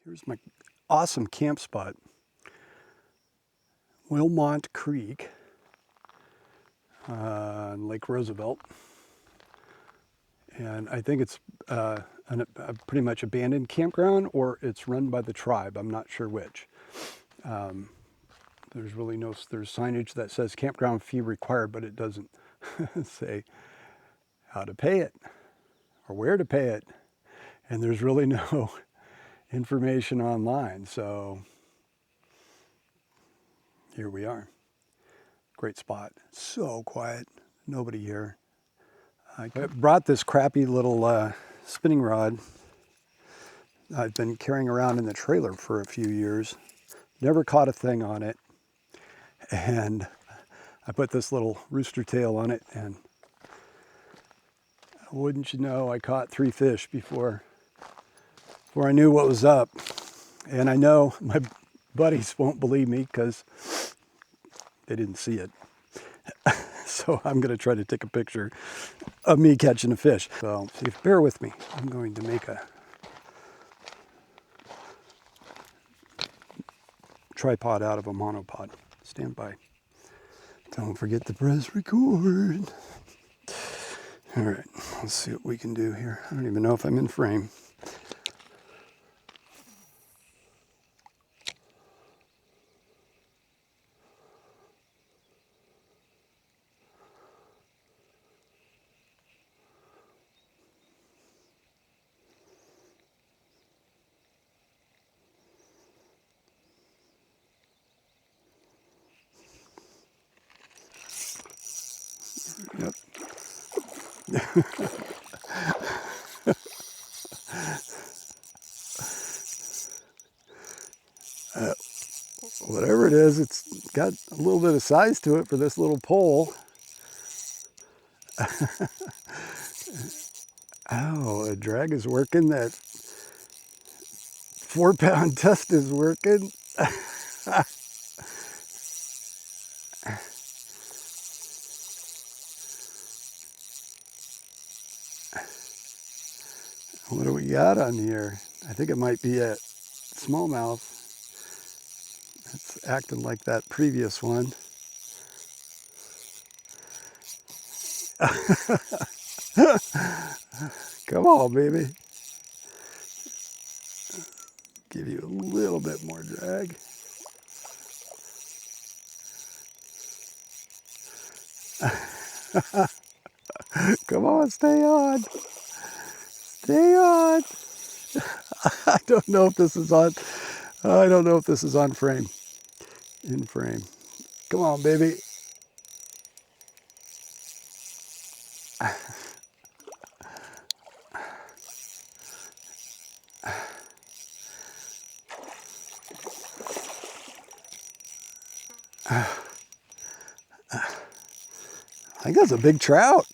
Here's my awesome camp spot. Wilmont Creek on Lake Roosevelt. And I think it's a pretty much abandoned campground, or it's run by the tribe. I'm not sure which. There's really there's signage that says campground fee required, but it doesn't say how to pay it or where to pay it. And there's really no information online. So here we are. Great spot. So quiet. Nobody here. I brought this crappy little spinning rod I've been carrying around in the trailer for a few years. Never caught a thing on it. And I put this little rooster tail on it, and wouldn't you know, I caught 3 fish before I knew what was up. And I know my buddies won't believe me because they didn't see it. So I'm going to try to take a picture of me catching a fish. So bear with me. I'm going to make a tripod out of a monopod. Stand by. Don't forget to press record. All right, let's see what we can do here. I don't even know if I'm in frame. Yep. Whatever it is, it's got a little bit of size to it for this little pole. Oh, the drag is working. That 4-pound test is working. What do we got on here? I think it might be a smallmouth. It's acting like that previous one. Come on, baby. Give you a little bit more drag. Come on, stay on. Stay on. I don't know if this is on. I don't know if this is on frame. In frame. Come on, baby. I think that's a big trout.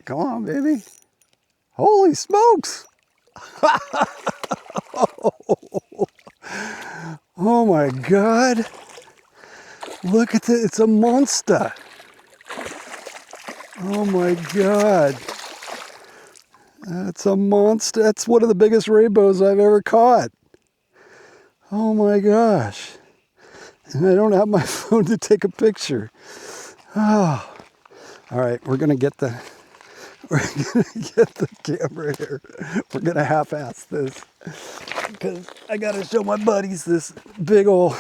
Come on, baby. Holy smokes. Oh my God. Look at it. It's a monster. Oh my God. That's a monster. That's one of the biggest rainbows I've ever caught. Oh my gosh. And I don't have my phone to take a picture. Oh. All right, we're gonna get the camera here. We're gonna half-ass this because I gotta show my buddies this big old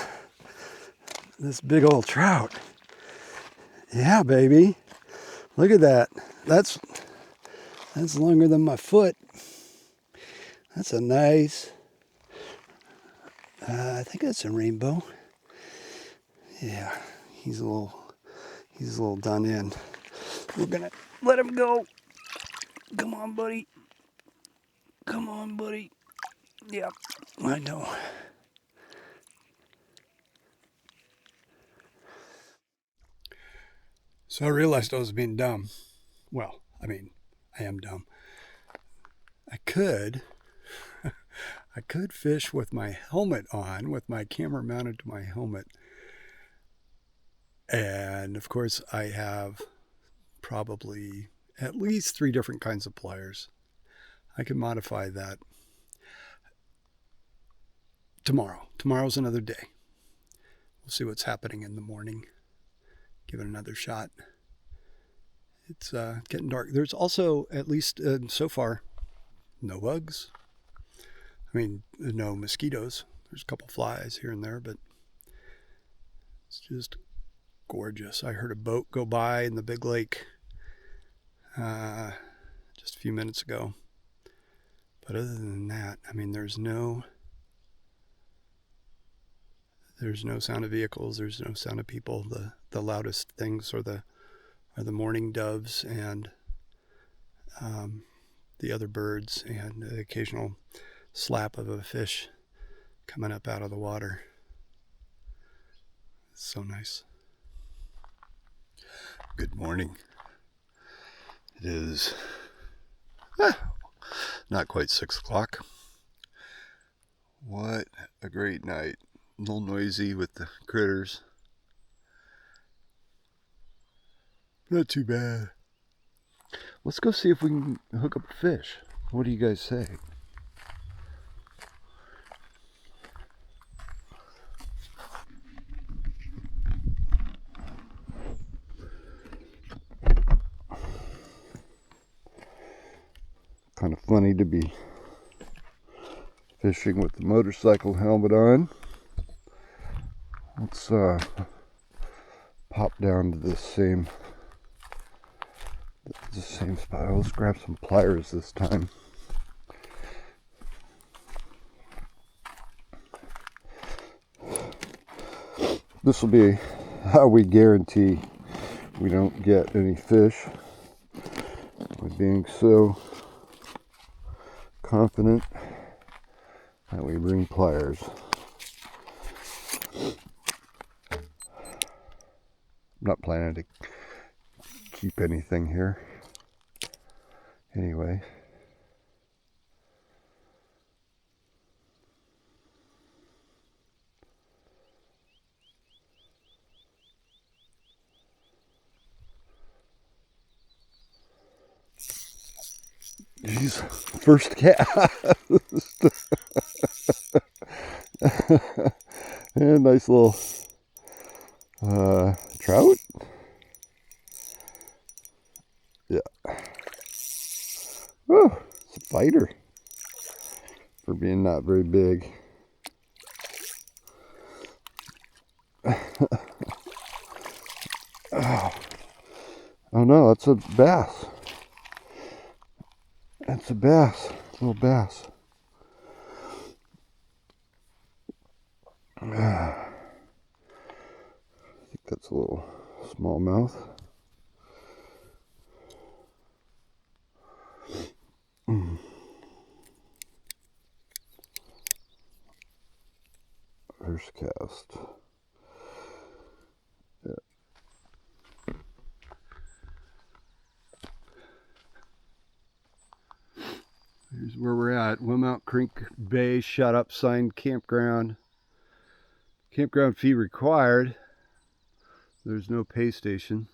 trout. Yeah, baby. Look at that. That's longer than my foot. That's a nice. I think that's a rainbow. Yeah, he's a little done in. We're gonna let him go. Come on, buddy. Come on, buddy. Yep, I know. So I realized I was being dumb. Well, I mean, I am dumb. I could fish with my helmet on, with my camera mounted to my helmet. And of course, I have probably at least 3 different kinds of pliers. I can modify that tomorrow. Tomorrow's another day. We'll see what's happening in the morning. Give it another shot. It's getting dark. There's also, at least so far, no bugs. I mean, no mosquitoes. There's a couple flies here and there, but it's just gorgeous. I heard a boat go by in the big lake just a few minutes ago. But other than that, I mean, there's no sound of vehicles. There's no sound of people. The loudest things are the mourning doves and the other birds, and the occasional slap of a fish coming up out of the water. It's so nice. Good morning. It is not quite 6 o'clock. What a great night. A little noisy with the critters. Not too bad. Let's go see if we can hook up a fish. What do you guys say? Kind of funny to be fishing with the motorcycle helmet on. Let's pop down to this same spot. Let's grab some pliers this time. This will be how we guarantee we don't get any fish, by being so confident that we bring pliers. I'm not planning to keep anything here anyway. Jeez, first cast. And nice little trout. Yeah. Oh, it's a fighter for being not very big. Oh no, that's a bass. That's a bass, a little bass. I think that's a little smallmouth. First cast. Yeah. Here's where we're at. Wilmont Creek Bay Shut Up Sign Campground. Campground fee required. There's no pay station.